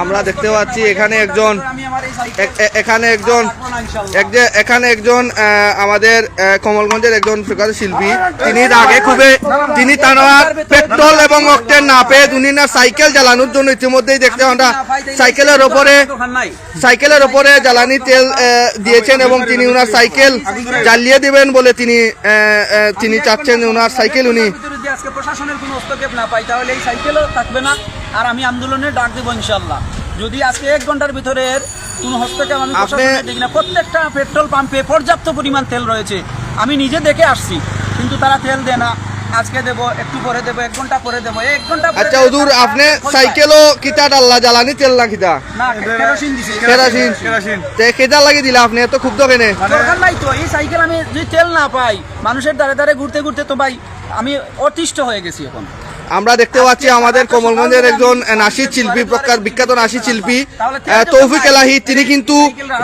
আমরা দেখতে পাচ্ছি এখানে একজন আমাদের কমলগঞ্জের একজন প্রকার শিল্পী, তিনি তার পেট্রোল এবং অক্টেন না পেয়ে উনি না সাইকেল জ্বালানোর জন্য ইতিমধ্যেই দেখতে আমরা সাইকেলের উপরে জ্বালানি তেল দিয়েছেন এবং তিনি ওনার সাইকেল জ্বালিয়ে দিবেন বলে তিনি চাচ্ছেন ওনার সাইকেল উনি আজকে প্রশাসনের কোনো হস্তক্ষেপ না পাই তাহলে এই সাইকেলও থাকবে না। আর আমি আন্দোলনের ডাক দেবো ইনশাল্লাহ, যদি আজকে 1 ঘন্টার ভিতরে কোনো হস্তক্ষেপ আমি দেখি না। প্রত্যেকটা পেট্রোল পাম্পে পর্যাপ্ত পরিমাণ তেল রয়েছে, আমি নিজে দেখে আসছি, কিন্তু তারা তেল দেয় না। আজকে দেবো, একটু পরে দেবো, 1 ঘন্টা পরে দেবো, 1 ঘন্টা। আচ্ছা হুজুর, আপনি সাইকেলও কিতা ডাল্লা জ্বালানি তেল না কিতা? না, কেরোসিন দিছি। কেরোসিন তে কিতা লাগি দিলা আপনি? এত খুব দোকানে দরকার নাই তো। এই সাইকেল আমি যদি তেল না পাই, মানুষের দ্বারে দ্বারে ঘুরতে ঘুরতে তো ভাই আমি অতিষ্ঠ হয়ে গেছি এখন। আমরা দেখতে পাচ্ছি আমাদের কমলগঞ্জের একজন নাসির শিল্পী, বিখ্যাত নাসির শিল্পী তৌফিক এলাহি, তিনি কিন্তু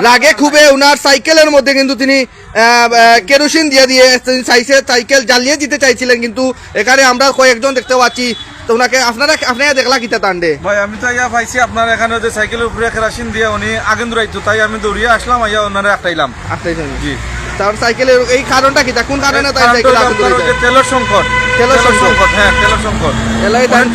রাগে খুবই উনার সাইকেলের মধ্যে কিন্তু তিনি কেরোসিন দিয়ে সাইকেল জ্বালিয়ে দিতে চাইছিলেন, কিন্তু এখানে আমরা কয়েকজন দেখতে পাচ্ছি। তো ওনাকে আপনারা দেখলা কিতা তান্ডে? ভাই আমি তো ইয়া পাইছি আপনার এখানে যে সাইকেলের উপরে কেরোসিন দিয়ে উনি আগুন ধরাইতো, তাই আমি দৌড়িয়ে আসলাম, আইয়া ওনারে আটকাইলাম। জি, তার সাইকেলের এই কারণটা কি? কোন কারণে তার সাইকেল আগুন ধরাইছে? তেলের সংকট। হ্যাঁ, তেলের সংকট।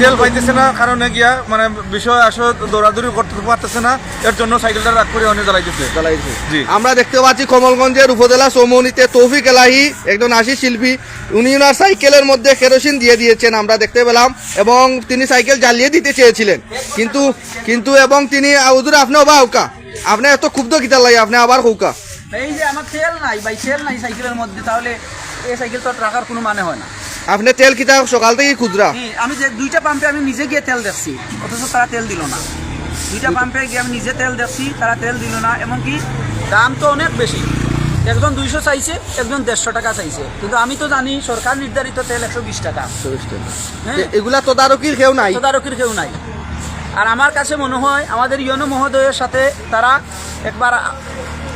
তেল পাইতেছে না কারণে গিয়া মানে বিষয় আসলে দৌড়াদৌড়ি করতে পারতেছে না, এর জন্য সাইকেলটা রাগ করে অনেক জ্বালাইছে। জি, আমরা দেখতে পাচ্ছি কমলগঞ্জের উপজেলা চৌমনিতে তৌফিক এলাহি একজন নাসির শিল্পী, উনি ওনার সাইকেলের মধ্যে কেরোসিন দিয়ে দিয়েছেন আমরা দেখতে পেলাম, এবং তিনি সাইকেল জ্বালিয়ে দিতে চেয়েছিলেন, কিন্তু এবং তিনি হুজুর আপনি হৌকা, আপনি এত ক্ষুব্ধ কিতা লাগে আপনি আবার হৌকা? এই যে আমার তেল নাই ভাই, তেল নাই সাইকেলের মধ্যে, তাহলে এই সাইকেল তো রাখার কোনো মানে হয় না। আপনি তেল কিতা সকাল থেকে খুচরা? আমি যে 2টা পাম্পে আমি নিজে গিয়ে তেল দেখছি, অথচ তারা তেল দিল না। 2টা পাম্পে গিয়ে আমি নিজে তেল দেখছি, তারা তেল দিল না। এমনকি দাম তো অনেক বেশি, একজন 200 চাইছে, একজন 150 টাকা চাইছে, কিন্তু আমি তো জানি সরকার নির্ধারিত তেল 120 টাকা। এগুলা তদারকির কেউ নাই। আর আমার কাছে মনে হয় আমাদের ইউনো মহোদয়ের সাথে তারা একবার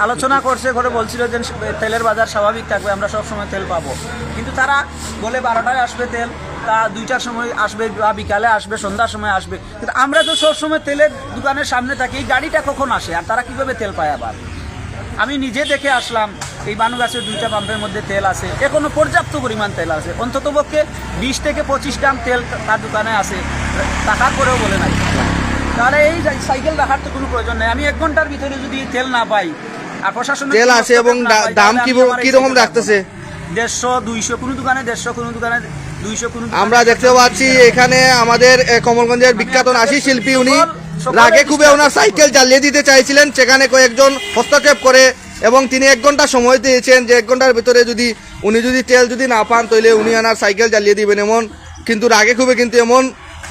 আলোচনা করছে, করে বলছিল যে তেলের বাজার স্বাভাবিক থাকবে, আমরা সব সময় তেল পাবো, কিন্তু তারা বলে 12টায় আসবে তেল, তা 2টার সময় আসবে বা বিকালে আসবে, সন্ধ্যার সময় আসবে, কিন্তু আমরা তো সব সময় তেলের দোকানের সামনে থাকি, এই গাড়িটা কখন আসে আর তারা কীভাবে তেল পায়? আবার আমি নিজে দেখে আসলাম এই বানুগাছের 2টা পাম্পের মধ্যে তেল আছে, এখনো পর্যাপ্ত পরিমাণ তেল আছে, অন্ততপক্ষে 20 থেকে 25 গ্রাম তেল তার দোকানে আছে, টাকার পরেও বলে নাই। তাহলে এই সাইকেল রাখার তো কোনো প্রয়োজন নেই। আমি 1 ঘন্টার ভিতরে যদি তেল না পাই, আর প্রশাসন তেল আছে এবং দাম কিরকম রাখতেছে? 150, 200, কোনো দোকানে 150, কোনো দোকানে 200, কোনো। আমরা দেখতে পাচ্ছি এখানে আমাদের কমলগঞ্জের বিখ্যাত নাসির শিল্পী, উনি রাগে খুবই ওনার সাইকেল জ্বালিয়ে দিতে চাইছিলেন, সেখানে কয়েকজন হস্তক্ষেপ করে এবং তিনি 1 ঘন্টা সময় দিয়েছেন যে 1 ঘন্টার ভিতরে উনি যদি তেল না পান তাহলে উনি ওনার সাইকেল জ্বালিয়ে দিবেন, এমন কিন্তু রাগে খুবই কিন্তু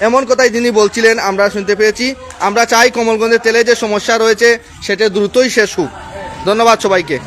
এমন কথাই তিনি বলছিলেন আমরা শুনতে পেয়েছি। আমরা চাই কমলগঞ্জের তেলে যে সমস্যা রয়েছে সেটা দ্রুতই শেষ হোক। ধন্যবাদ সবাইকে।